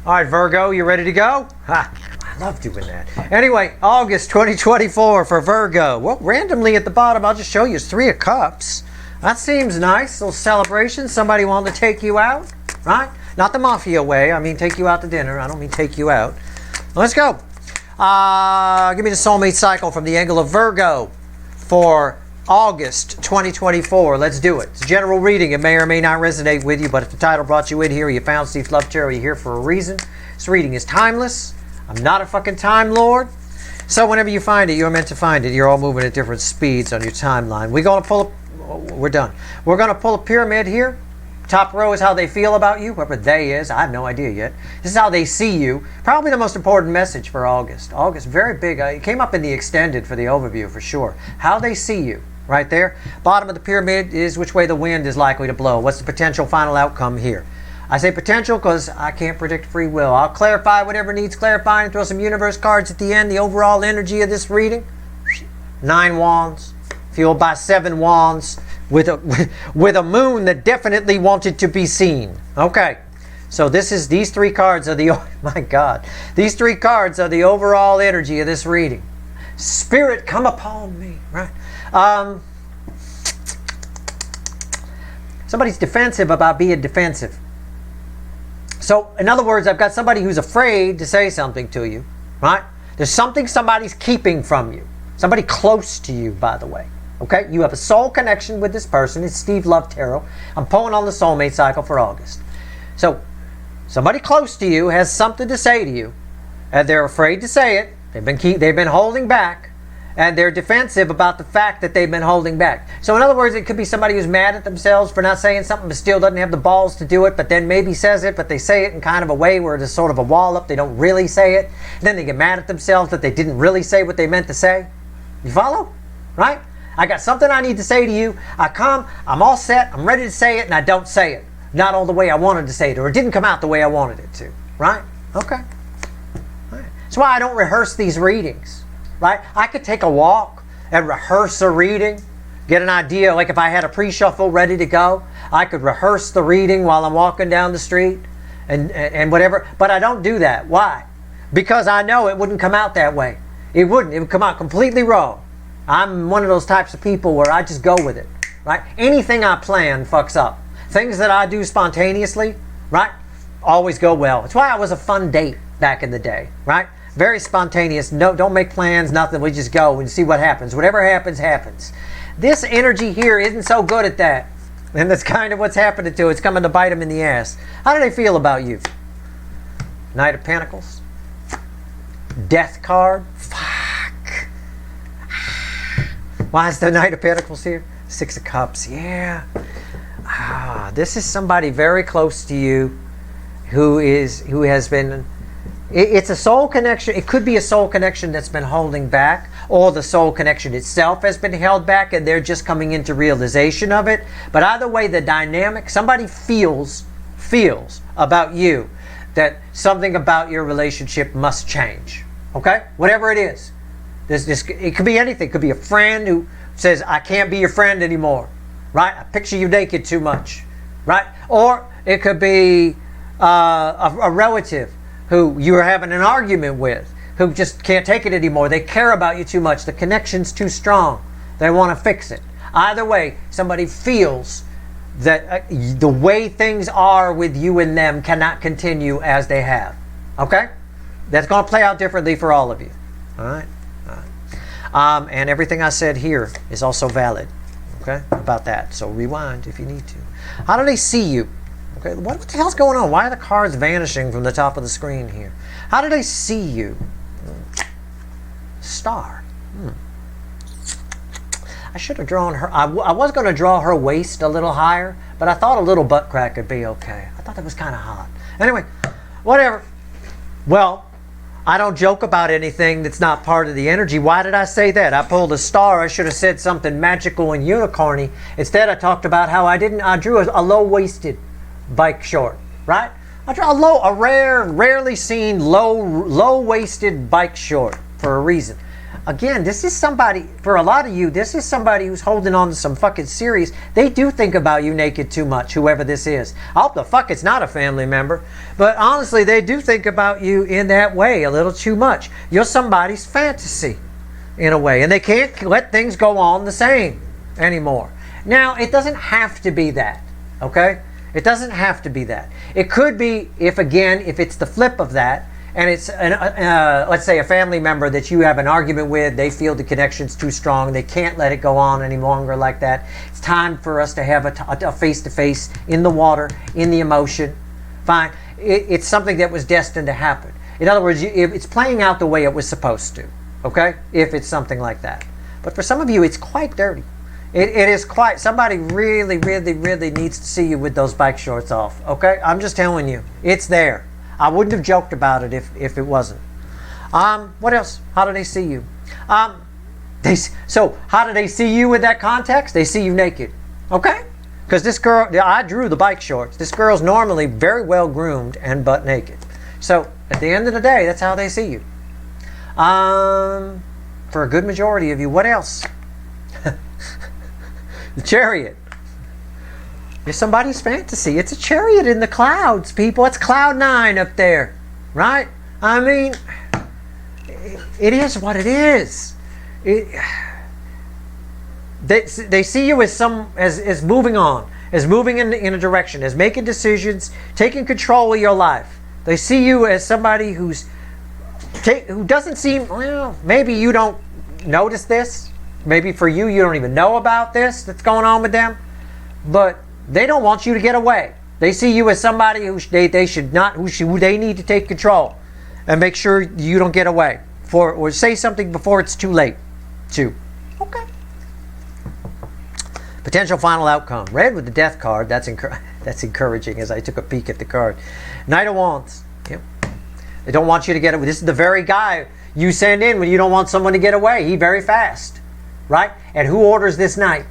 All right, Virgo, you ready to go? Ha, I love doing that. Anyway, August 2024 for Virgo. Well, randomly at the bottom, I'll just show you it's 3 of Cups. That seems nice. A little celebration. Somebody wanting to take you out, right? Not the mafia way. I mean, take you out to dinner. I don't mean take you out. Let's go. Give me the soulmate cycle from the angle of Virgo for August 2024. Let's do it. It's a general reading. It may or may not resonate with you, but if the title brought you in here, you found Steve Love Tarot, you're here for a reason. This reading is timeless. I'm not a fucking time lord. So whenever you find it, you're meant to find it. You're all moving at different speeds on your timeline. We're going to pull we're done. We're going to pull a pyramid here. Top row is how they feel about you, whoever they is. I have no idea yet. This is how they see you. Probably the most important message for August. August, very big. It came up in the extended for the overview for sure. How they see you, right there. Bottom of the pyramid is which way the wind is likely to blow. What's the potential final outcome here? I say potential because I can't predict free will. I'll clarify whatever needs clarifying and throw some universe cards at the end. The overall energy of this reading. 9 wands, fueled by 7 wands. With a moon that definitely wanted to be seen. Okay, so these 3 cards are the, oh my God, these 3 cards are the overall energy of this reading. Spirit, come upon me, right? Somebody's defensive about being defensive. So, in other words, I've got somebody who's afraid to say something to you, right? There's something somebody's keeping from you. Somebody close to you, by the way. Okay, you have a soul connection with this person. It's Steve Love Tarot. I'm pulling on the soulmate cycle for August. So, somebody close to you has something to say to you, and they're afraid to say it. They've been holding back, and they're defensive about the fact that they've been holding back. So, in other words, it could be somebody who's mad at themselves for not saying something, but still doesn't have the balls to do it, but then maybe says it, but they say it in kind of a way where there's sort of a wall up. They don't really say it. And then they get mad at themselves that they didn't really say what they meant to say. You follow? Right? I got something I need to say to you. I'm all set, I'm ready to say it, and I don't say it. Not all the way I wanted to say it, or it didn't come out the way I wanted it to. Right? Okay. Right. That's why I don't rehearse these readings. Right? I could take a walk and rehearse a reading, get an idea, like if I had a pre-shuffle ready to go, I could rehearse the reading while I'm walking down the street and whatever, but I don't do that. Why? Because I know it wouldn't come out that way. It wouldn't. It would come out completely wrong. I'm one of those types of people where I just go with it, right? Anything I plan fucks up. Things that I do spontaneously, right, always go well. It's why I was a fun date back in the day, right? Very spontaneous. No, don't make plans, nothing. We just go and see what happens. Whatever happens, happens. This energy here isn't so good at that. And that's kind of what's happening to it. It's coming to bite them in the ass. How do they feel about you? Knight of Pentacles. Death card. Why is the Knight of Pentacles here? 6 of Cups, yeah. This is somebody very close to you who has been, it's a soul connection. It could be a soul connection that's been holding back, or the soul connection itself has been held back and they're just coming into realization of it. But either way, the dynamic, somebody feels about you that something about your relationship must change. Okay? Whatever it is. It could be anything. It could be a friend who says, I can't be your friend anymore. Right? I picture you naked too much. Right? Or it could be a relative who you're having an argument with, who just can't take it anymore. They care about you too much. The connection's too strong. They want to fix it. Either way, somebody feels that the way things are with you and them cannot continue as they have. Okay? That's going to play out differently for all of you. All right? And everything I said here is also valid, okay, about that. So rewind if you need to. How do they see you? Okay, what the hell's going on? Why are the cards vanishing from the top of the screen here? How do they see you? Star. I should have drawn her. I was going to draw her waist a little higher, but I thought a little butt crack would be okay. I thought that was kind of hot. Anyway, whatever. Well, I don't joke about anything that's not part of the energy. Why did I say that? I pulled a star. I should have said something magical and unicorny. Instead, I talked about how I drew a low-waisted bike short, right? I drew a rarely seen low-waisted bike short for a reason. Again, this is somebody, for a lot of you, this is somebody who's holding on to some fucking series. They do think about you naked too much, whoever this is. I hope the fuck it's not a family member. But honestly, they do think about you in that way a little too much. You're somebody's fantasy, in a way. And they can't let things go on the same anymore. Now, it doesn't have to be that, okay? It doesn't have to be that. It could be, if it's the flip of that, and it's, let's say, a family member that you have an argument with, they feel the connection's too strong, they can't let it go on any longer like that. It's time for us to have a face-to-face in the water, in the emotion. Fine. It's something that was destined to happen. In other words, it's playing out the way it was supposed to, okay? If it's something like that. But for some of you, it's quite dirty. It is quite, somebody really, really, really needs to see you with those bike shorts off, okay? I'm just telling you, it's there. I wouldn't have joked about it if it wasn't. What else? How do they see you? So how do they see you with that context? They see you naked, okay? Because this girl, I drew the bike shorts. This girl's normally very well groomed and butt naked. So at the end of the day, that's how they see you. For a good majority of you, what else? The Chariot. It's somebody's fantasy. It's a chariot in the clouds, people. It's cloud 9 up there, right? I mean, it is what it is. They see you as moving on, as moving in a direction, as making decisions, taking control of your life. They see you as somebody who doesn't seem, well, maybe you don't notice this. Maybe for you, you don't even know about this that's going on with them. But they don't want you to get away. They see you as somebody who they need to take control and make sure you don't get away, or say something before it's too late. Too. Okay. Potential final outcome. Red with the Death card. That's encouraging as I took a peek at the card. Knight of Wands. Yep. They don't want you to get away. This is the very guy you send in when you don't want someone to get away. He's very fast. Right? And who orders this knight?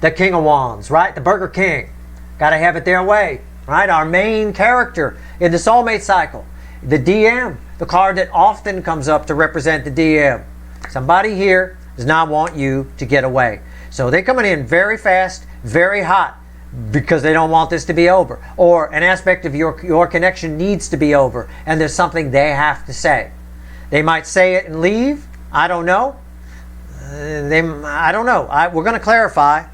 The King of Wands, right? The Burger King. Got to have it their way, right? Our main character in the soulmate cycle. The DM, the card that often comes up to represent the DM. Somebody here does not want you to get away. So they're coming in very fast, very hot, because they don't want this to be over. Or an aspect of your connection needs to be over, and there's something they have to say. They might say it and leave. I don't know. I don't know. We're going to clarify.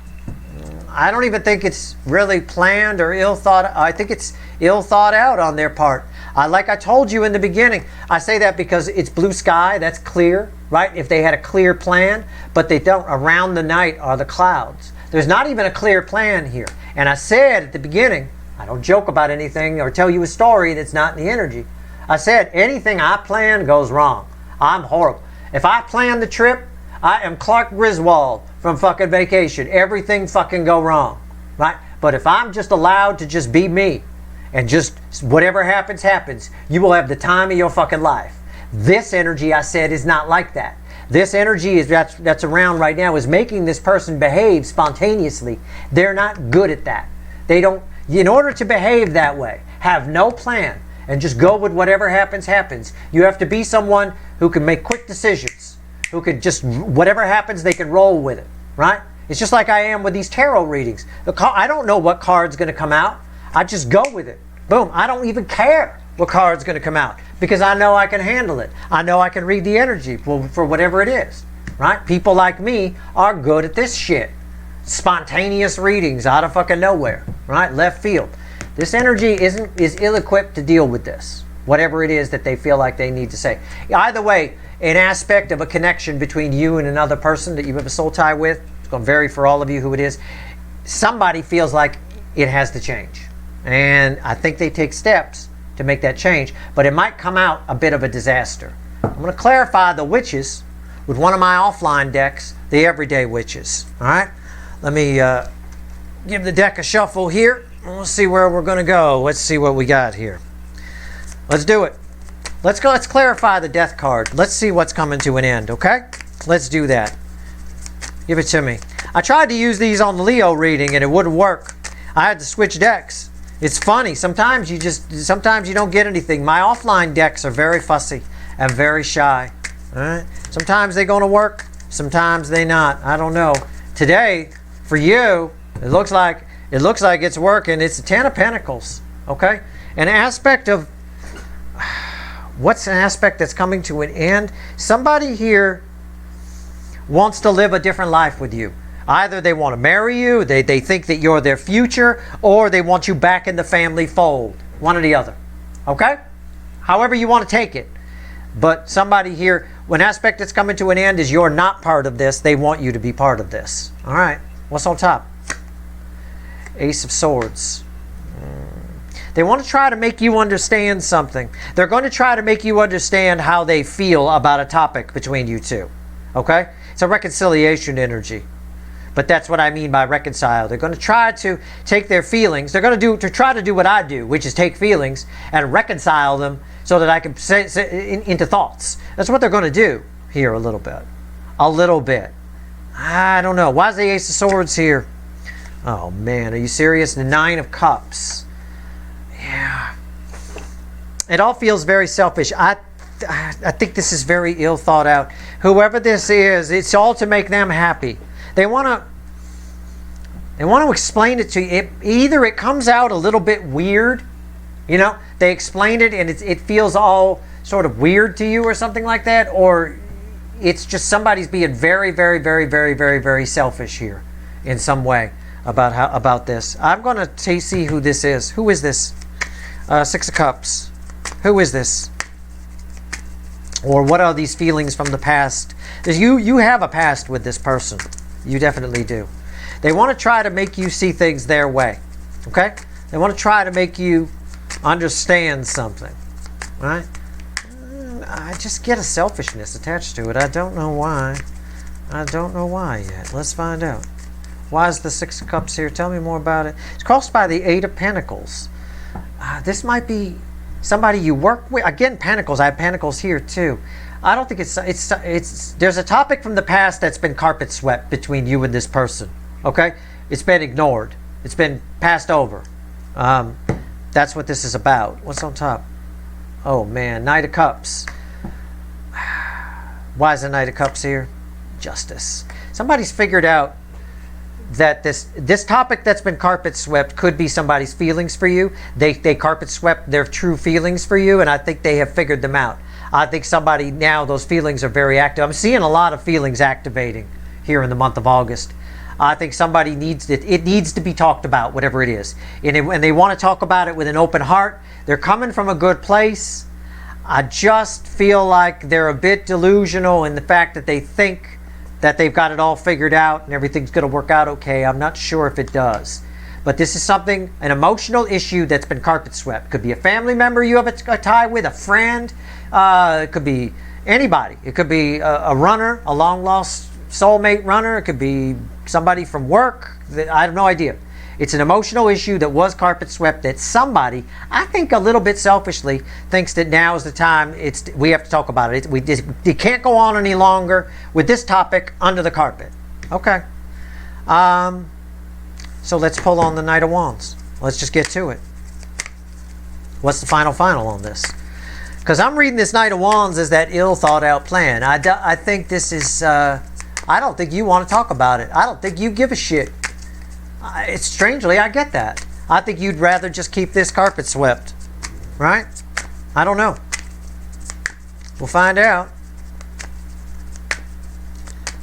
I don't even think it's really planned or ill thought. I think it's ill thought out on their part. Like I told you in the beginning, I say that because it's blue sky. That's clear, right? If they had a clear plan, but they don't. Around the night are the clouds. There's not even a clear plan here. And I said at the beginning, I don't joke about anything or tell you a story that's not in the energy. I said anything I plan goes wrong. I'm horrible. If I plan the trip, I am Clark Griswold from fucking Vacation. Everything fucking go wrong, right? But if I'm just allowed to just be me and just whatever happens, happens, you will have the time of your fucking life. This energy, I said, is not like that. This energy that's around right now is making this person behave spontaneously. They're not good at that. They don't, in order to behave that way, have no plan and just go with whatever happens, happens. You have to be someone who can make quick decisions. Who could just, whatever happens, they can roll with it, right? It's just like I am with these tarot readings. I don't know what card's going to come out. I just go with it. Boom. I don't even care what card's going to come out because I know I can handle it. I know I can read the energy for whatever it is, right? People like me are good at this shit. Spontaneous readings out of fucking nowhere, right? Left field. This energy is ill-equipped to deal with this, whatever it is that they feel like they need to say. Either way, an aspect of a connection between you and another person that you have a soul tie with, it's going to vary for all of you who it is, somebody feels like it has to change. And I think they take steps to make that change, but it might come out a bit of a disaster. I'm going to clarify the witches with one of my offline decks, the Everyday Witches. All right? Let me give the deck a shuffle here. We'll see where we're going to go. Let's see what we got here. Let's do it. Let's go. Let's clarify the Death card. Let's see what's coming to an end, okay? Let's do that. Give it to me. I tried to use these on the Leo reading and it wouldn't work. I had to switch decks. It's funny. Sometimes you don't get anything. My offline decks are very fussy and very shy. All right. Sometimes they're going to work. Sometimes they not. I don't know. Today, for you, it looks like it's working. It's the Ten of Pentacles. Okay. An aspect of what's an aspect that's coming to an end? Somebody here wants to live a different life with you. Either they want to marry you, they think that you're their future, or they want you back in the family fold. One or the other. Okay? However you want to take it. But somebody here, when aspect that's coming to an end is you're not part of this, they want you to be part of this. All right. What's on top? Ace of Swords. They want to try to make you understand something. They're going to try to make you understand how they feel about a topic between you two. Okay? It's a reconciliation energy. But that's what I mean by reconcile. They're going to try to take their feelings. They're going to try to do what I do, which is take feelings and reconcile them so that I can say into thoughts. That's what they're going to do here a little bit. A little bit. I don't know. Why is the Ace of Swords here? Oh, man. Are you serious? The Nine of Cups. Yeah. It all feels very selfish. I think this is very ill thought out. Whoever this is, it's all to make them happy. They want to explain it to you. Either it comes out a little bit weird, you know, they explain it and it feels all sort of weird to you or something like that, or it's just somebody's being very, very, very, very, very, very selfish here in some way about this. I'm going to see who this is. Who is this? Six of Cups. Who is this? Or what are these feelings from the past? You have a past with this person. You definitely do. They want to try to make you see things their way. Okay? They want to try to make you understand something. Right? I just get a selfishness attached to it. I don't know why. I don't know why yet. Let's find out. Why is the Six of Cups here? Tell me more about it. It's crossed by the Eight of Pentacles. This might be somebody you work with. Again, Pentacles. I have Pentacles here too. I don't think it's there's a topic from the past that's been carpet swept between you and this person. Okay? It's been ignored. It's been passed over. That's what this is about. What's on top? Oh man, Knight of Cups. Why is the Knight of Cups here? Justice. Somebody's figured out that this topic that's been carpet swept could be somebody's feelings for you. They carpet swept their true feelings for you, and I think they have figured them out. I think somebody now, those feelings are very active. I'm seeing a lot of feelings activating here in the month of August. I think somebody needs it. It needs to be talked about, whatever it is. And they want to talk about it with an open heart. They're coming from a good place. I just feel like they're a bit delusional in the fact that they think that they've got it all figured out and everything's going to work out okay. I'm not sure if it does. But this is something, an emotional issue that's been carpet swept. Could be a family member you have a tie with, a friend. It could be anybody. It could be a runner, a long-lost soulmate runner. It could be somebody from work. I have no idea. It's an emotional issue that was carpet swept that somebody, I think a little bit selfishly, thinks that now is the time we have to talk about it. It can't go on any longer with this topic under the carpet. Okay. So let's pull on the Knight of Wands. Let's just get to it. What's the final on this? Because I'm reading this Knight of Wands as that ill thought out plan. I think this is, I don't think you want to talk about it. I don't think you give a shit. It's strangely, I get that. I think you'd rather just keep this carpet swept. Right? I don't know. We'll find out.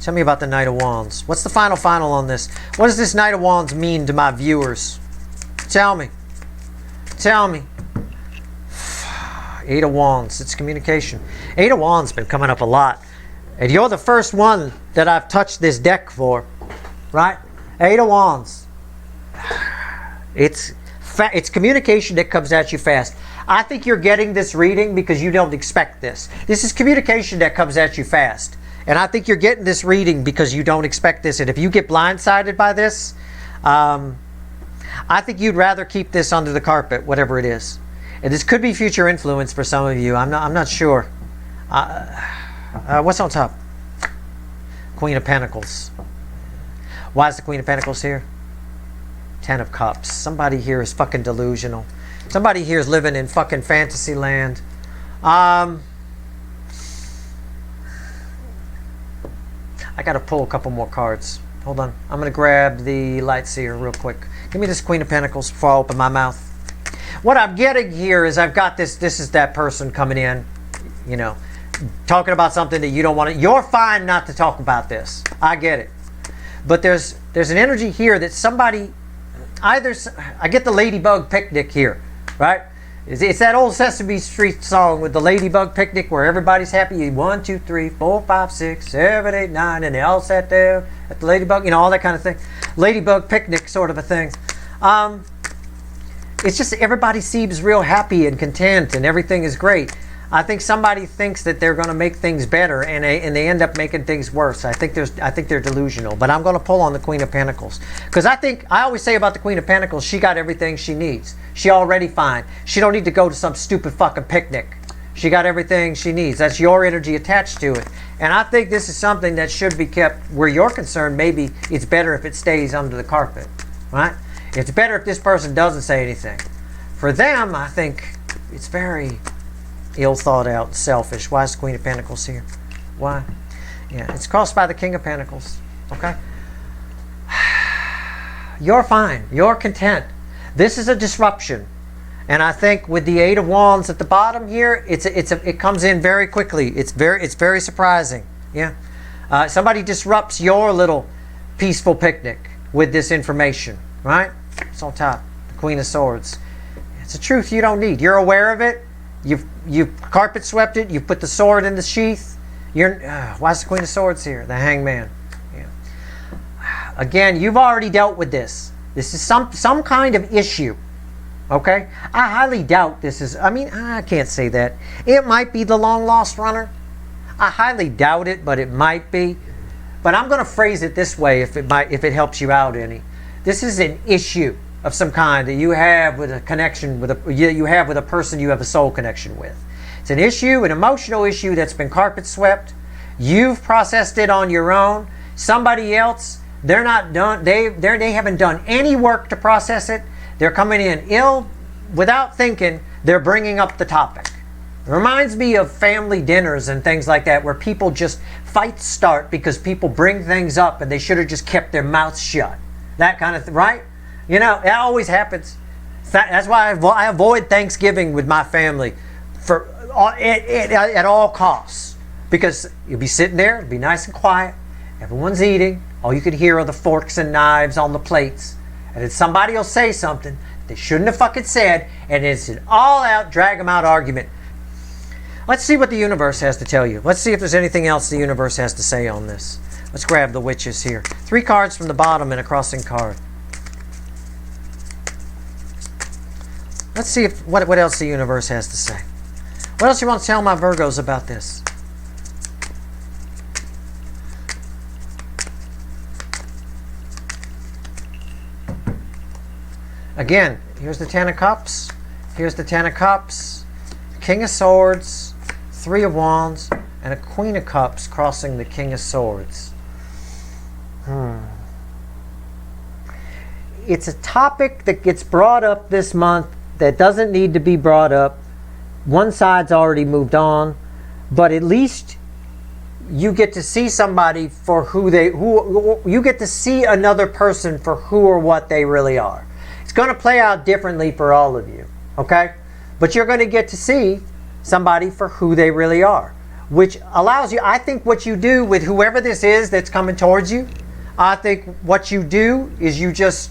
Tell me about the Knight of Wands. What's the final on this? What does this Knight of Wands mean to my viewers? Tell me. Tell me. Eight of Wands. It's communication. Eight of Wands has been coming up a lot. And you're the first one that I've touched this deck for. Right? Eight of Wands. It's communication that comes at you fast. I think you're getting this reading because you don't expect this. This is communication that comes at you fast. And I think you're getting this reading because you don't expect this. And if you get blindsided by this, I think you'd rather keep this under the carpet, whatever it is. And this could be future influence for some of you. I'm not sure. What's on top? Queen of Pentacles. Why is the Queen of Pentacles here? Ten of Cups. Somebody here is fucking delusional. Somebody here is living in fucking fantasy land. I got to pull a couple more cards. Hold on. I'm going to grab the Light Seer real quick. Give me this Queen of Pentacles before I open my mouth. What I'm getting here is I've got this. This is that person coming in, you know, talking about something that you don't want to. You're fine not to talk about this. I get it. But there's an energy here that somebody, either, I get the ladybug picnic here, right? It's that old Sesame Street song with the ladybug picnic where everybody's happy. 1, 2, 3, 4, 5, 6, 7, 8, 9, and they all sat there at the ladybug, you know, all that kind of thing. Ladybug picnic sort of a thing. It's just everybody seems real happy and content and everything is great. I think somebody thinks that they're going to make things better and they end up making things worse. I think they're delusional. But I'm going to pull on the Queen of Pentacles because I always say about the Queen of Pentacles, she got everything she needs. She already fine. She don't need to go to some stupid fucking picnic. She got everything she needs. That's your energy attached to it. And I think this is something that should be kept where you're concerned. Maybe it's better if it stays under the carpet, right? It's better if this person doesn't say anything. For them, I think it's very ill thought out and selfish. Why is the Queen of Pentacles here? Why? Yeah, it's crossed by the King of Pentacles. Okay? You're fine. You're content. This is a disruption. And I think with the Eight of Wands at the bottom here, it comes in very quickly. It's very surprising. Yeah. Somebody disrupts your little peaceful picnic with this information, right? It's on top. The Queen of Swords. It's a truth you don't need. You're aware of it. You've carpet swept it. You've put the sword in the sheath. Why's the Queen of Swords here? The Hangman. Yeah. Again, you've already dealt with this. This is some kind of issue. Okay? I highly doubt this is, I can't say that. It might be the long lost runner. I highly doubt it, but it might be. But I'm going to phrase it this way if it helps you out any. This is an issue of some kind that you have with a connection with a person you have a soul connection with. It's an issue, an emotional issue that's been carpet swept. You've processed it on your own. Somebody else, they're not done. They haven't done any work to process it. They're coming in ill without thinking. They're bringing up the topic. It reminds me of family dinners and things like that where people just fights start because people bring things up and they should have just kept their mouths shut. That kind of thing, right? You know, that always happens. That's why I avoid Thanksgiving with my family at all costs. Because you'll be sitting there, it'll be nice and quiet. Everyone's eating. All you could hear are the forks and knives on the plates. And then somebody will say something they shouldn't have fucking said. And it's an all-out, drag-them-out argument. Let's see what the universe has to tell you. Let's see if there's anything else the universe has to say on this. Let's grab the witches here. 3 cards from the bottom and a crossing card. Let's see what else the universe has to say. What else you want to tell my Virgos about this? Again, here's the Ten of Cups. Here's the Ten of Cups. King of Swords. 3 of Wands. And a Queen of Cups crossing the King of Swords. It's a topic that gets brought up this month that doesn't need to be brought up. One side's already moved on, but at least you get to see somebody for who you get to see another person for who or what they really are. It's going to play out differently for all of you, okay? But you're going to get to see somebody for who they really are, which allows you, I think what you do with whoever this is that's coming towards you, I think what you do is you just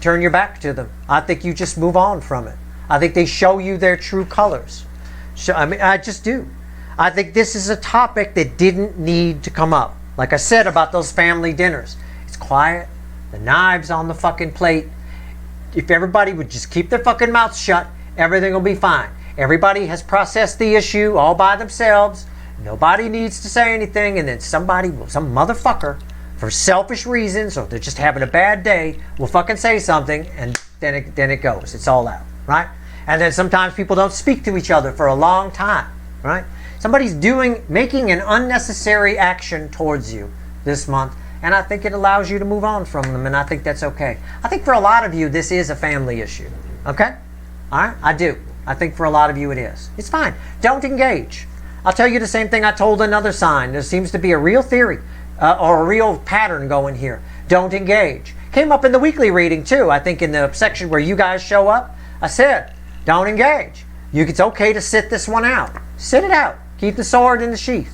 turn your back to them. I think you just move on from it. I think they show you their true colors. I just do. I think this is a topic that didn't need to come up. Like I said about those family dinners. It's quiet. The knives on the fucking plate. If everybody would just keep their fucking mouths shut, everything will be fine. Everybody has processed the issue all by themselves. Nobody needs to say anything, and then some motherfucker, for selfish reasons, or they're just having a bad day, will fucking say something, and then it goes. It's all out, right? And then sometimes people don't speak to each other for a long time, right? Somebody's making an unnecessary action towards you this month, and I think it allows you to move on from them, and I think that's okay. I think for a lot of you, this is a family issue, okay? All right? I do. I think for a lot of you it is. It's fine. Don't engage. I'll tell you the same thing I told another sign. There seems to be a real theory. or a real pattern going here. Don't engage. Came up in the weekly reading too. I think in the section where you guys show up, I said, don't engage. It's okay to sit this one out. Sit it out. Keep the sword in the sheath.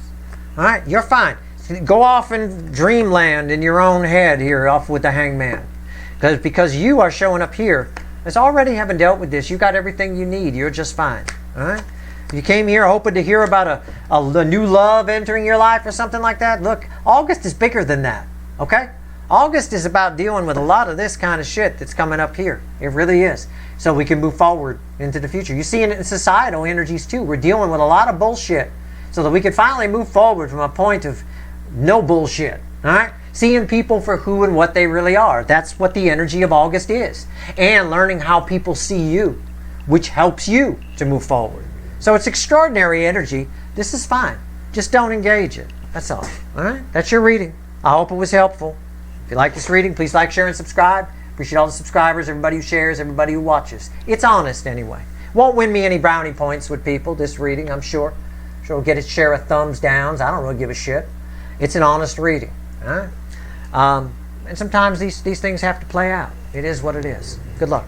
All right, you're fine. Go off in dreamland in your own head here, off with the hangman. Because you are showing up here as already having dealt with this. You got everything you need. You're just fine. All right? You came here hoping to hear about a new love entering your life or something like that. Look, August is bigger than that. Okay? August is about dealing with a lot of this kind of shit that's coming up here. It really is. So we can move forward into the future. You see it in societal energies too. We're dealing with a lot of bullshit so that we can finally move forward from a point of no bullshit. All right? Seeing people for who and what they really are. That's what the energy of August is. And learning how people see you, which helps you to move forward. So it's extraordinary energy. This is fine. Just don't engage it. That's all. All right? That's your reading. I hope it was helpful. If you like this reading, please like, share, and subscribe. Appreciate all the subscribers, everybody who shares, everybody who watches. It's honest anyway. Won't win me any brownie points with people, this reading, I'm sure. Sure we'll get its share of thumbs downs. I don't really give a shit. It's an honest reading. All right? And sometimes these things have to play out. It is what it is. Good luck.